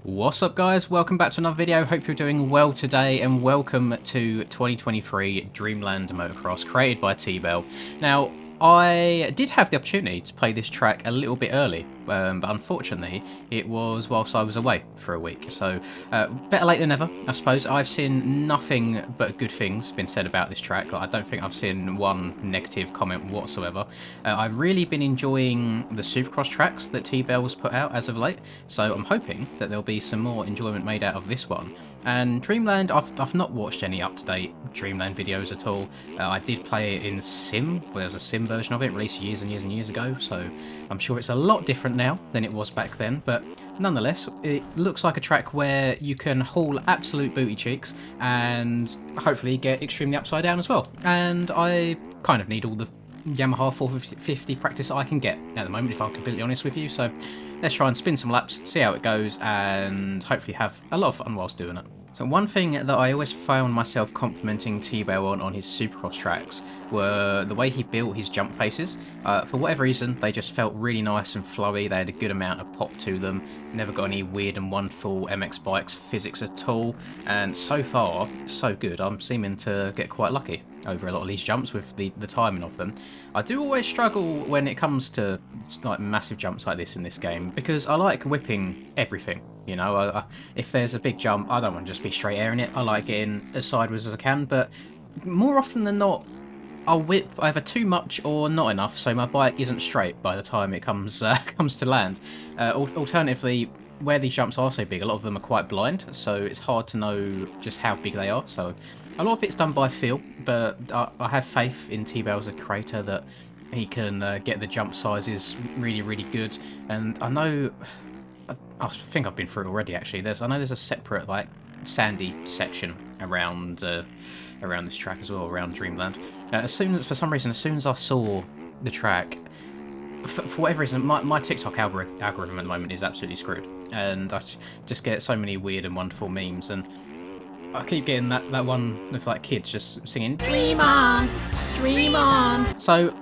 What's up guys, welcome back to another video. Hope you're doing well today and welcome to 2023 Dreamland Motocross created by T-Bell. Now I did have the opportunity to play this track a little bit early, but unfortunately it was whilst I was away for a week. So better late than never, I suppose. I've seen nothing but good things been said about this track. Like, I don't think I've seen one negative comment whatsoever. I've really been enjoying the Supercross tracks that T-Bell's put out as of late, so I'm hoping that there'll be some more enjoyment made out of this one. And Dreamland, I've not watched any up-to-date Dreamland videos at all. I did play it in Sim, where there was a Sim version of it released years and years and years ago, so I'm sure it's a lot different now than it was back then, but nonetheless it looks like a track where you can haul absolute booty cheeks and hopefully get extremely upside down as well. And I kind of need all the Yamaha 450 practice I can get at the moment, if I'm completely honest with you, so let's try and spin some laps, see how it goes, and hopefully have a lot of fun whilst doing it. So one thing that I always found myself complimenting T-Bell on his Supercross tracks were the way he built his jump faces. For whatever reason, they just felt really nice and flowy. They had a good amount of pop to them. Never got any weird and wonderful MX Bikes physics at all. And so far, so good. I'm seeming to get quite lucky over a lot of these jumps with the timing of them. I do always struggle when it comes to like massive jumps like this in this game, because I like whipping everything. You know, if there's a big jump, I don't want to just be straight airing it. I like getting as sideways as I can, but more often than not, I'll whip either too much or not enough, so my bike isn't straight by the time it comes comes to land. Alternatively, where these jumps are so big, a lot of them are quite blind, so it's hard to know just how big they are. So a lot of it's done by feel, but I have faith in T-Bell as a creator that he can get the jump sizes really, really good. And I know, I think I've been through it already actually. I know there's a separate like sandy section around around this track as well, around Dreamland. For some reason, as soon as I saw the track, for whatever reason, my TikTok algorithm at the moment is absolutely screwed, and I just get so many weird and wonderful memes, and I keep getting that one with like kids just singing "Dream on, dream on." So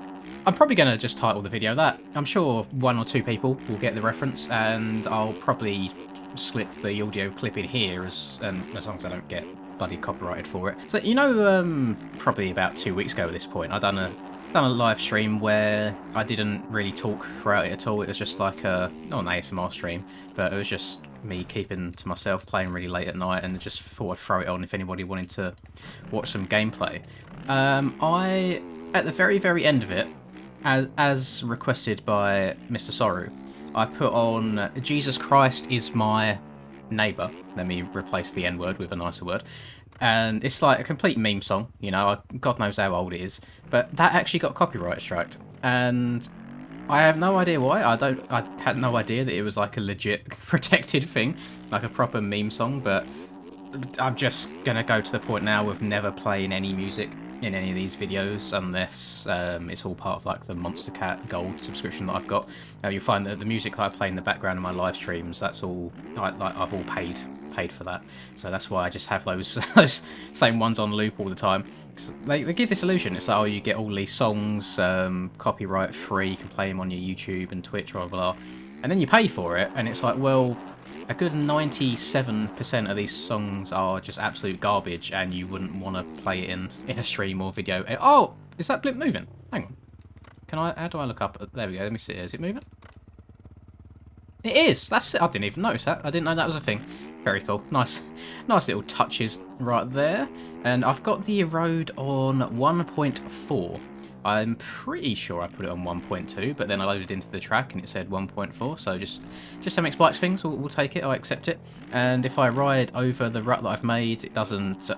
I'm probably going to just title the video that. I'm sure one or two people will get the reference, and I'll probably slip the audio clip in here as long as I don't get bloody copyrighted for it. So you know, probably about 2 weeks ago at this point, I done a live stream where I didn't really talk throughout it at all. It was just like not an ASMR stream, but it was just me keeping to myself, playing really late at night, and just thought I'd throw it on if anybody wanted to watch some gameplay. I, at the very end of it, as requested by Mr. Soru, I put on "Jesus Christ is my neighbour." Let me replace the N-word with a nicer word. And it's like a complete meme song, you know, God knows how old it is, but that actually got copyright striked, and I have no idea why. I had no idea that it was like a legit protected thing, like a proper meme song, but I'm just gonna go to the point now of never playing any music in any of these videos unless it's all part of like the Monster Cat Gold subscription that I've got. You'll find that the music that I play in the background of my live streams, that's all I've all paid for that, so that's why I just have those same ones on loop all the time, because they give this illusion. It's like, oh, you get all these songs copyright free, you can play them on your YouTube and Twitch, blah blah, and then you pay for it, and it's like, well, a good 97% of these songs are just absolute garbage, and you wouldn't want to play it in a stream or video. Oh, is that blimp moving? Hang on, how do I look up? There we go, let me see, is it moving? It is! That's it. I didn't even notice that. I didn't know that was a thing. Very cool. Nice little touches right there. And I've got the erode on 1.4. I'm pretty sure I put it on 1.2, but then I loaded into the track and it said 1.4, so just MX Bikes things, we'll take it, I'll accept it. And if I ride over the rut that I've made, it doesn't...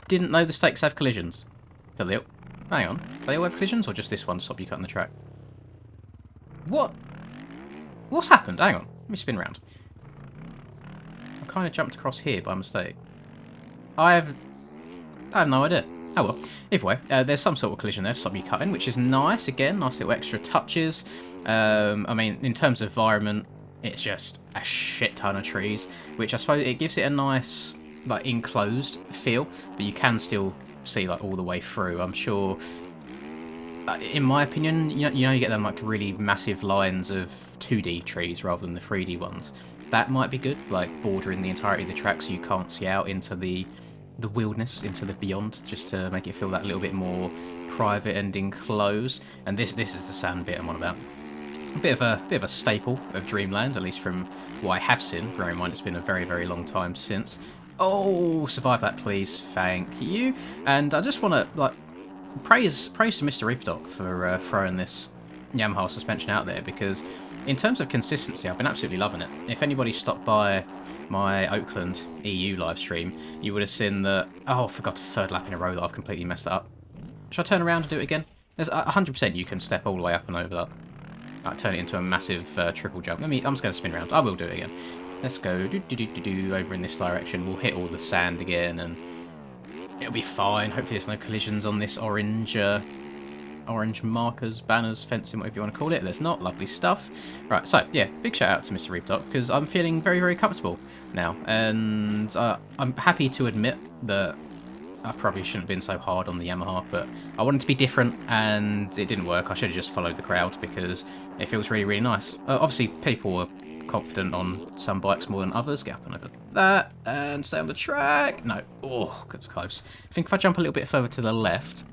Didn't know the stakes have collisions. Hang on, do they all have collisions, or just this one stop you cutting the track? What's happened? Hang on, let me spin around. I kind of jumped across here by mistake. I have no idea. Oh well. Either way, there's some sort of collision there to stop you cutting, which is nice. Again, nice little extra touches. I mean, in terms of environment, it's just a shit ton of trees, which I suppose it gives it a nice, like, enclosed feel, but you can still see like all the way through. I'm sure in my opinion, you get them like really massive lines of 2D trees rather than the 3D ones. That might be good, like bordering the entirety of the track so you can't see out into the wilderness, into the beyond, just to make it feel that little bit more private and enclosed. And this is the sand bit I'm on about. A bit of a staple of Dreamland, at least from what I have seen. Bear in mind, it's been a very, very long time since. Oh, survive that, please. Thank you. And I just want to like praise to Mr. Reapdock for throwing this Yamaha suspension out there, because in terms of consistency, I've been absolutely loving it. If anybody stopped by my Oakland EU live stream, you would have seen that. Oh, I forgot the third lap in a row that I've completely messed that up. Should I turn around and do it again? There's 100% you can step all the way up and over that. Turn it into a massive triple jump. I'm just going to spin around. I will do it again. Let's go over in this direction. We'll hit all the sand again, and it'll be fine. Hopefully there's no collisions on this orange markers, banners, fencing, whatever you want to call it. There's not. Lovely stuff. Right, so, yeah, big shout out to Mr. Reapdock, because I'm feeling very, very comfortable now. And I'm happy to admit that I probably shouldn't have been so hard on the Yamaha, but I wanted to be different, and it didn't work. I should have just followed the crowd, because it feels really, really nice. Obviously, people are confident on some bikes more than others. Get up and over that, and stay on the track. No. Oh, it was close. I think if I jump a little bit further to the left,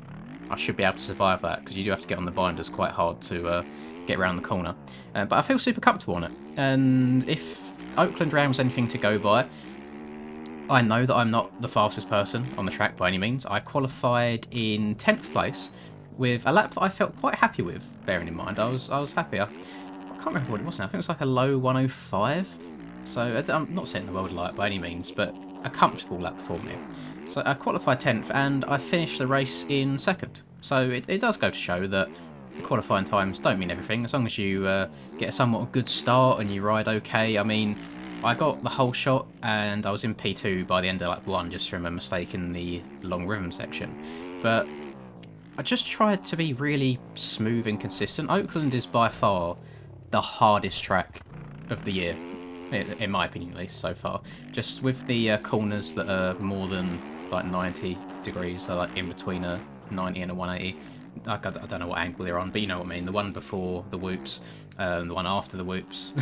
I should be able to survive that, because you do have to get on the binders quite hard to get around the corner. But I feel super comfortable on it, and if Oakland Round was anything to go by, I know that I'm not the fastest person on the track by any means. I qualified in 10th place with a lap that I felt quite happy with, bearing in mind. I was happy. I can't remember what it was now. I think it was like a low 105. So I'm not setting the world alight by any means, but a comfortable lap for me. So I qualified 10th, and I finished the race in 2nd. So it does go to show that qualifying times don't mean everything. As long as you get a somewhat good start and you ride okay. I mean, I got the whole shot, and I was in P2 by the end of lap 1 just from a mistake in the long rhythm section. But I just tried to be really smooth and consistent. Oakland is by far the hardest track of the year, in my opinion at least so far. Just with the corners that are more than like 90 degrees, they're like in between a 90 and a 180. I don't know what angle they're on, but you know what I mean. The one before the whoops, the one after the whoops,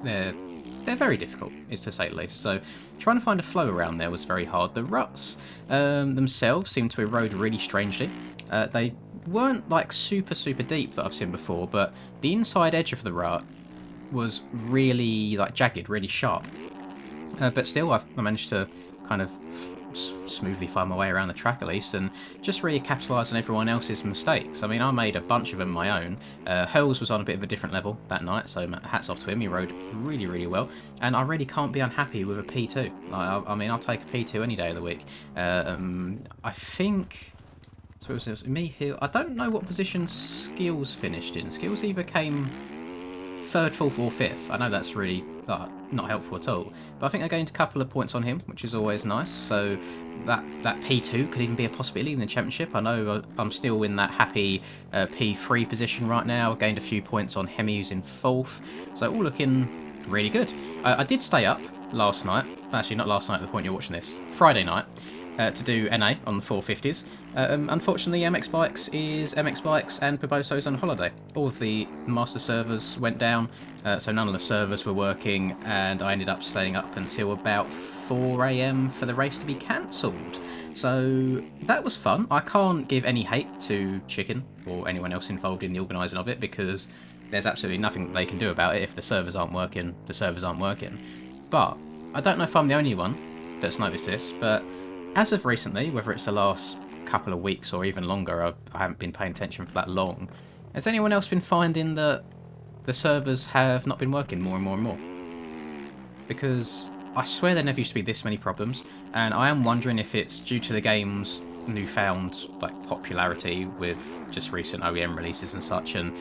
they're very difficult, is to say the least. So trying to find a flow around there was very hard. The ruts themselves seemed to erode really strangely. They weren't like super deep that I've seen before, but the inside edge of the rut was really like jagged, really sharp. But still, I managed to kind of smoothly find my way around the track at least, and just really capitalise on everyone else's mistakes. I mean, I made a bunch of them my own. Hurls was on a bit of a different level that night, so hats off to him. He rode really well, and I really can't be unhappy with a P2. I mean, I'll take a P2 any day of the week. I think so. It was me here. I don't know what position Skills finished in. Skills either came 3rd, 4th or 5th. I know that's really not helpful at all, but I think I gained a couple of points on him, which is always nice. So that P2 could even be a possibility in the championship. I know I'm still in that happy P3 position right now. I gained a few points on Hemi, who's in 4th, so all looking really good. I did stay up last night, actually not last night at the point you're watching this, Friday night, to do NA on the 450s. Unfortunately, MX Bikes is MX Bikes and Piboso's on holiday. All of the master servers went down, so none of the servers were working, and I ended up staying up until about 4 AM for the race to be cancelled. So that was fun. I can't give any hate to Chicken or anyone else involved in the organising of it, because there's absolutely nothing they can do about it. If the servers aren't working, the servers aren't working. But I don't know if I'm the only one that's noticed this, but as of recently, whether it's the last couple of weeks or even longer, I haven't been paying attention for that long, has anyone else been finding that the servers have not been working more and more? Because I swear there never used to be this many problems, and I am wondering if it's due to the game's newfound like popularity with just recent OEM releases and such, and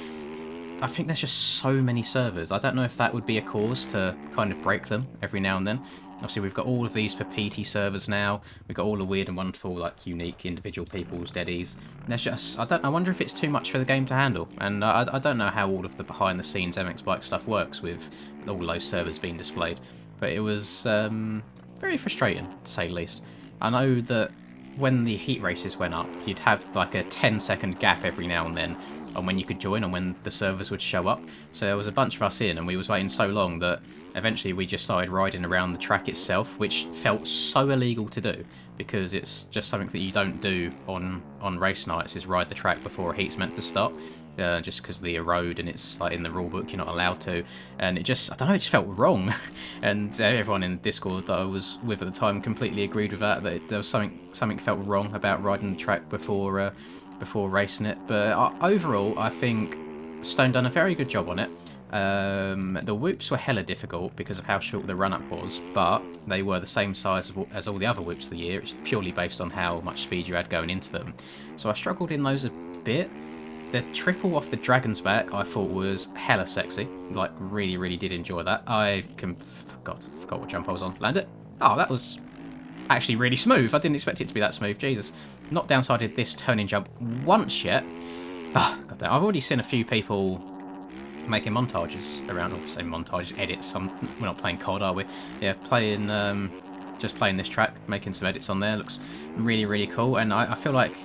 I think there's just so many servers. I don't know if that would be a cause to kind of break them every now and then. Obviously, we've got all of these for PT servers now. We've got all the weird and wonderful, like, unique individual people's deadies. And there's just, I wonder if it's too much for the game to handle. And I don't know how all of the behind-the-scenes MX Bike stuff works with all those servers being displayed. But it was very frustrating, to say the least. I know that when the heat races went up, you'd have like a 10-second gap every now and then on when you could join and when the servers would show up. So there was a bunch of us in, and we was waiting so long that eventually we just started riding around the track itself, which felt so illegal to do, because it's just something that you don't do on race nights, is ride the track before a heat's meant to start. Just because of the erode, and it's like in the rule book you're not allowed to, and it just, I don't know, it just felt wrong. And everyone in the Discord that I was with at the time completely agreed with that, there was something felt wrong about riding the track before racing it. But overall, I think Stone done a very good job on it. The whoops were hella difficult because of how short the run-up was, but they were the same size as all the other whoops of the year. It's purely based on how much speed you had going into them. So I struggled in those a bit. The triple off the dragon's back I thought was hella sexy. Like, really, really did enjoy that. Forgot what jump I was on. Land it. Oh, that was actually really smooth. I didn't expect it to be that smooth. Jesus. Not downsided this turning jump once yet. Oh, God damn. I've already seen a few people making montages around, or say montages, edits. We're not playing COD, are we? Yeah, just playing this track, making some edits on there. Looks really, really cool. And I feel like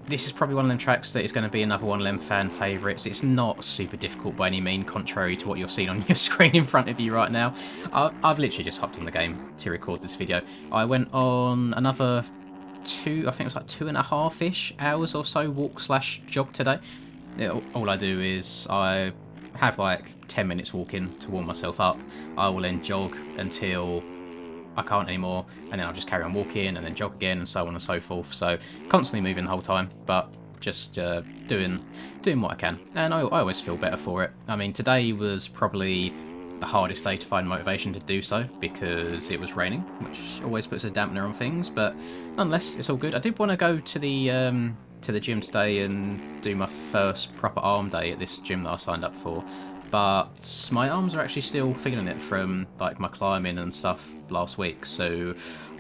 this is probably one of them tracks that is going to be another one of them fan favourites. It's not super difficult by any means, contrary to what you're seeing on your screen in front of you right now. I've literally just hopped on the game to record this video. I went on another I think it was like 2.5-ish hours or so walk/jog today. All I do is I have like 10 minutes walking to warm myself up. I will then jog until I can't anymore, and then I'll just carry on walking and then jog again, and so on and so forth. So constantly moving the whole time, but just doing what I can, and I always feel better for it. I mean, today was probably the hardest day to find motivation to do so because it was raining, which always puts a dampener on things, but nonetheless, it's all good. I did want to go to the gym today and do my first proper arm day at this gym that I signed up for, but my arms are actually still feeling it from like my climbing and stuff last week, so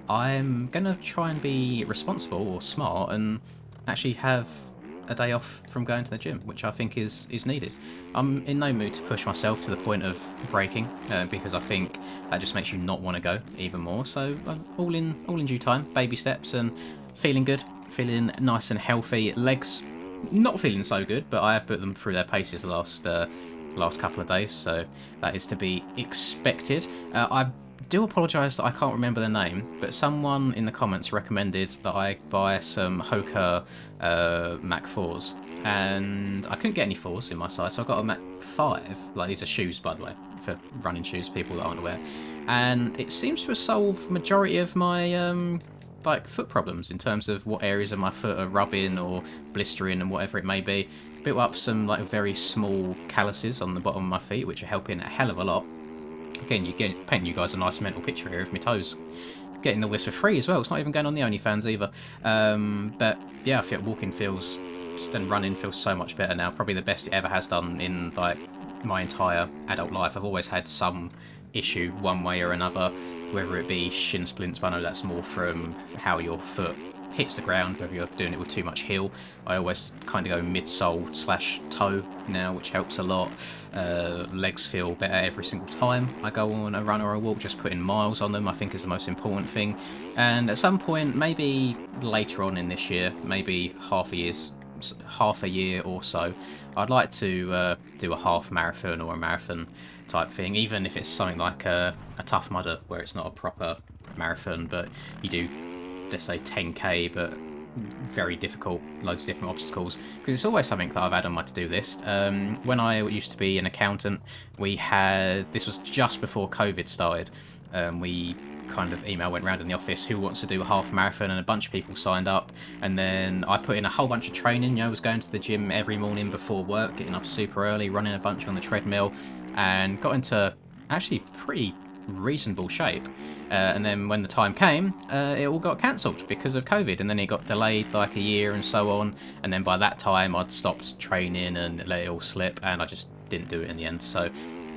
I'm gonna try and be responsible or smart and actually have a day off from going to the gym, which I think is needed. I'm in no mood to push myself to the point of breaking, because I think that just makes you not want to go even more. So all in due time, baby steps, and feeling good, feeling nice and healthy. Legs not feeling so good, but I have put them through their paces the last couple of days, so that is to be expected. I do apologise that I can't remember the name, but someone in the comments recommended that I buy some Hoka Mach 4s, and I couldn't get any 4s in my size, so I got a Mach 5. Like, these are shoes, by the way, for running shoes, people that aren't aware. And it seems to have solved majority of my like foot problems in terms of what areas of my foot are rubbing or blistering and whatever it may be. Built up some like very small calluses on the bottom of my feet, which are helping a hell of a lot. Again, painting you guys a nice mental picture here of my toes. Getting all this for free as well. It's not even going on the OnlyFans either. But yeah, I feel walking and running feels so much better now. Probably the best it ever has done in like my entire adult life. I've always had some issue one way or another, whether it be shin splints, but I know that's more from how your foot hits the ground, whether you're doing it with too much heel. I always kind of go midsole/toe now, which helps a lot. Legs feel better every single time I go on a run or a walk. Just putting miles on them I think is the most important thing. And at some point, maybe later on in this year, maybe half a year or so, I'd like to do a half marathon or a marathon type thing, even if it's something like a Tough Mudder, where it's not a proper marathon, but you do, let's say, 10k, but very difficult, loads of different obstacles, because it's always something that I've had on my to-do list. When I used to be an accountant, this was just before COVID started, we kind of email went around in the office, who wants to do a half marathon, and a bunch of people signed up, and then I put in a whole bunch of training. You know, I was going to the gym every morning before work, getting up super early, running a bunch on the treadmill, and got into actually pretty reasonable shape. And then when the time came, it all got cancelled because of COVID, and then it got delayed like a year and so on, and then by that time I'd stopped training and let it all slip, and I just didn't do it in the end. So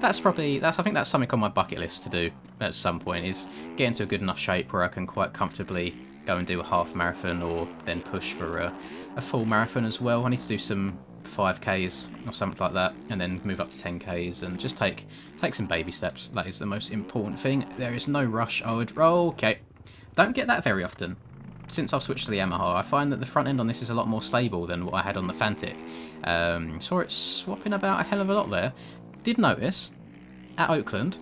I think that's something on my bucket list to do at some point, is get into a good enough shape where I can quite comfortably go and do a half marathon, or then push for a full marathon as well. I need to do some 5Ks or something like that, and then move up to 10Ks, and just take some baby steps. That is the most important thing. There is no rush. Okay, don't get that very often. since I've switched to the Yamaha, I find that the front end on this is a lot more stable than what I had on the Fantic. Saw it swapping about a hell of a lot there. Did notice, at Oakland,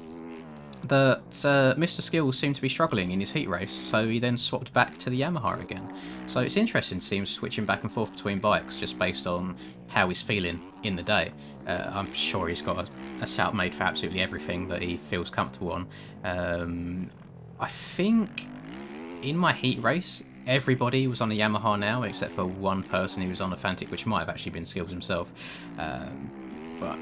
that Mr. Skills seemed to be struggling in his heat race, so he then swapped back to the Yamaha again. So it's interesting to see him switching back and forth between bikes just based on how he's feeling in the day. I'm sure he's got a setup made for absolutely everything that he feels comfortable on. I think in my heat race, everybody was on a Yamaha now, except for one person who was on a Fantic, which might have actually been Skills himself. But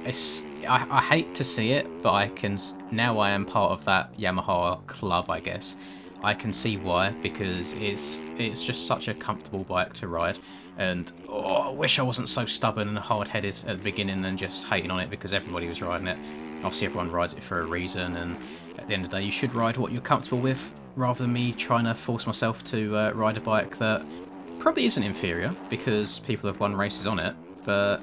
I hate to see it, but I can, now I am part of that Yamaha club, I guess. I can see why, because it's just such a comfortable bike to ride, and I wish I wasn't so stubborn and hard-headed at the beginning and just hating on it because everybody was riding it. Obviously everyone rides it for a reason, and at the end of the day you should ride what you're comfortable with, rather than me trying to force myself to ride a bike that probably isn't inferior because people have won races on it, but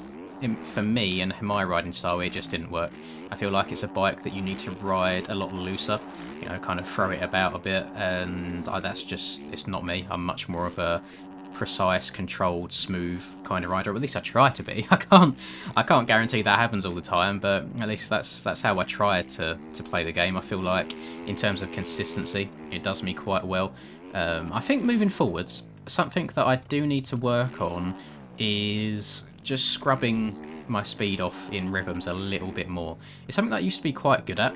for me and my riding style, it just didn't work. I feel like it's a bike that you need to ride a lot looser, you know, kind of throw it about a bit, and that's just, it's not me. I'm much more of a precise, controlled, smooth kind of rider, or at least I try to be. I can't guarantee that happens all the time, but at least that's how I try to play the game. I feel like in terms of consistency, it does me quite well. I think moving forwards, something that I do need to work on is just scrubbing my speed off in rhythms a little bit more. It's something that I used to be quite good at,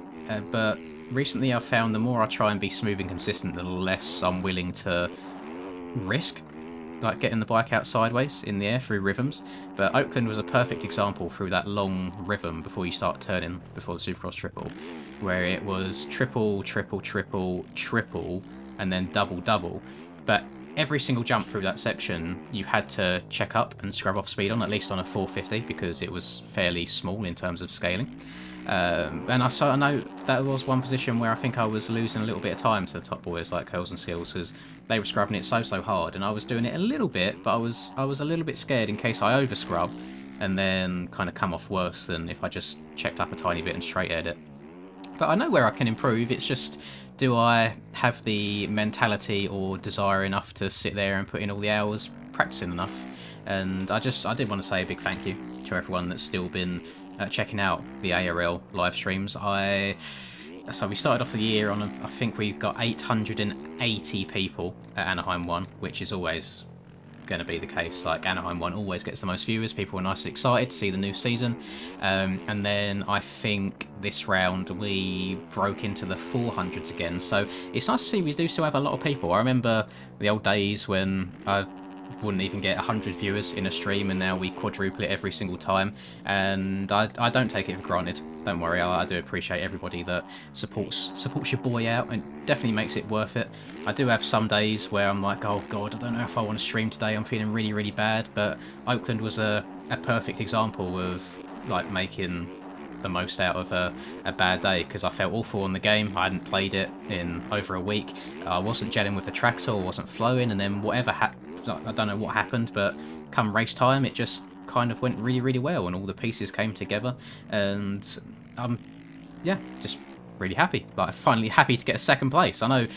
but recently I've found the more I try and be smooth and consistent, the less I'm willing to risk, like getting the bike out sideways in the air through rhythms. But Oakland was a perfect example through that long rhythm before you start turning, before the Supercross triple, where it was triple, triple, triple, triple, and then double, double. But every single jump through that section, you had to check up and scrub off speed on, at least on a 450, because it was fairly small in terms of scaling. And I know that was one position where I think I was losing a little bit of time to the top boys like Curls and Skills, because they were scrubbing it so hard, and I was doing it a little bit, but I was a little bit scared in case I over scrub and then kind of come off worse than if I just checked up a tiny bit and straight aired it. But I know where I can improve. It's just, do I have the mentality or desire enough to sit there and put in all the hours practicing enough? And I did want to say a big thank you to everyone that's still been checking out the ARL live streams. So we started off the year on, I think we've got 880 people at Anaheim 1, which is always going to be the case. Like, Anaheim 1 always gets the most viewers. People are nice and excited to see the new season. And then I think this round we broke into the 400s again. So it's nice to see we do still have a lot of people. I remember the old days when I wouldn't even get 100 viewers in a stream, and now we quadruple it every single time, and I don't take it for granted. Don't worry, I do appreciate everybody that supports your boy out, and definitely makes it worth it. I do have some days where I'm like, oh god, I don't know if I want to stream today, I'm feeling really bad, but Oakland was a perfect example of like making the most out of a bad day, because I felt awful on the game. I hadn't played it in over a week. I wasn't gelling with the tractor, wasn't flowing, and then whatever I don't know what happened, but come race time it just kind of went really well, and all the pieces came together, and yeah, just really happy. Like, finally happy to get a second place. I know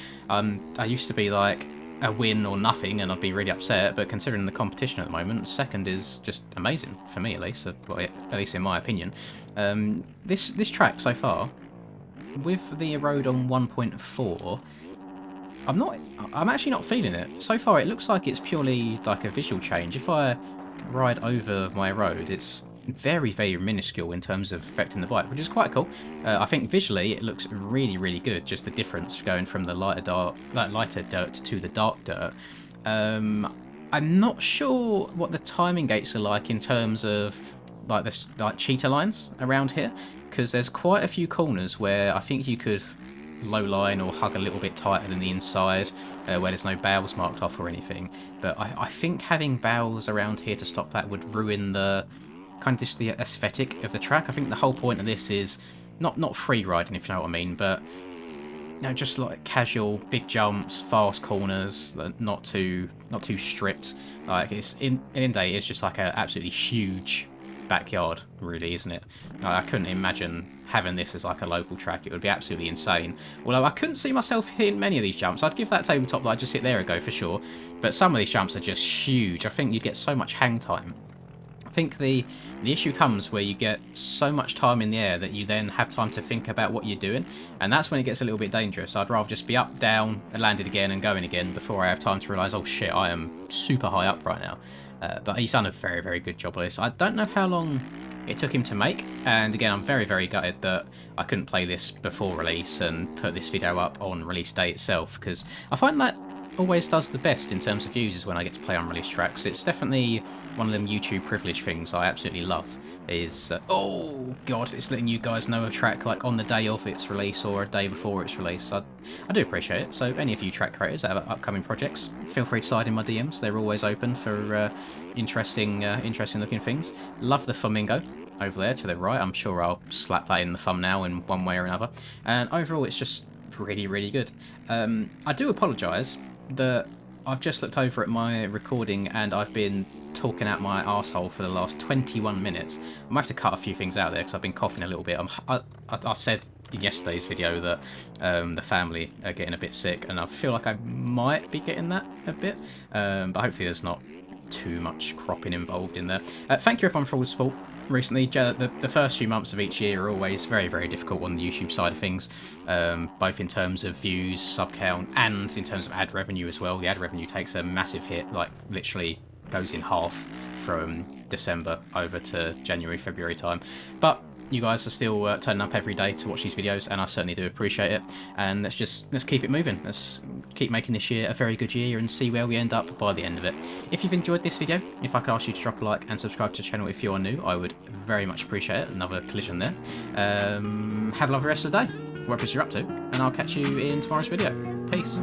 I used to be like a win or nothing and I'd be really upset, but considering the competition at the moment, second is just amazing for me, at least, at least in my opinion. This track so far, with the road on 1.4, I'm actually not feeling it. So far it looks like it's purely like a visual change. If I ride over my road, it's very minuscule in terms of affecting the bike, which is quite cool. I think visually it looks really good, just the difference going from the lighter dirt to the dark dirt. I'm not sure what the timing gates are like in terms of like this, like cheetah lines around here, because there's quite a few corners where I think you could low line or hug a little bit tighter than the inside, where there's no bowels marked off or anything. But I think having bowels around here to stop that would ruin the kind of just the aesthetic of the track. I think the whole point of this is not free riding, if you know what I mean, but you know, just like casual big jumps, fast corners, not too strict. Like, it's in day it's just like a absolutely huge backyard, really, isn't it? I couldn't imagine having this as like a local track. It would be absolutely insane. Although I couldn't see myself hitting many of these jumps. I'd give that tabletop that I just hit there a go for sure. But some of these jumps are just huge. I think you'd get so much hang time. I think the issue comes where you get so much time in the air that you then have time to think about what you're doing, and that's when it gets a little bit dangerous. I'd rather just be up, down, and landed again and going again before I have time to realise, oh shit, I am super high up right now. But he's done a very, very good job of this. I don't know how long it took him to make, and again, I'm very, very gutted that I couldn't play this before release and put this video up on release day itself, because I find that always does the best in terms of views is when I get to play unreleased tracks. It's definitely one of them YouTube privilege things I absolutely love. Is oh god, it's letting you guys know a track like on the day of its release or a day before its release. I do appreciate it. So any of you track creators that have upcoming projects, feel free to slide in my DMs. They're always open for interesting looking things. Love the flamingo over there to the right. I'm sure I'll slap that in the thumbnail in one way or another. And overall, it's just really, really good. I do apologise that I've just looked over at my recording and I've been talking out my arsehole for the last 21 minutes. I'm going to have to cut a few things out there because I've been coughing a little bit. I said in yesterday's video that the family are getting a bit sick, and I feel like I might be getting that a bit, but hopefully there's not too much cropping involved in there. Thank you everyone for all the support recently. The first few months of each year are always very, very difficult on the YouTube side of things, both in terms of views, sub count, and in terms of ad revenue as well. The ad revenue takes a massive hit, like literally goes in half from December over to January, February time. But you guys are still turning up every day to watch these videos, and I certainly do appreciate it. And let's keep it moving. Let's keep making this year a very good year and see where we end up by the end of it. If you've enjoyed this video, if I could ask you to drop a like and subscribe to the channel if you are new, I would very much appreciate it. Another collision there. Have a lovely rest of the day, whatever you're up to, and I'll catch you in tomorrow's video. Peace.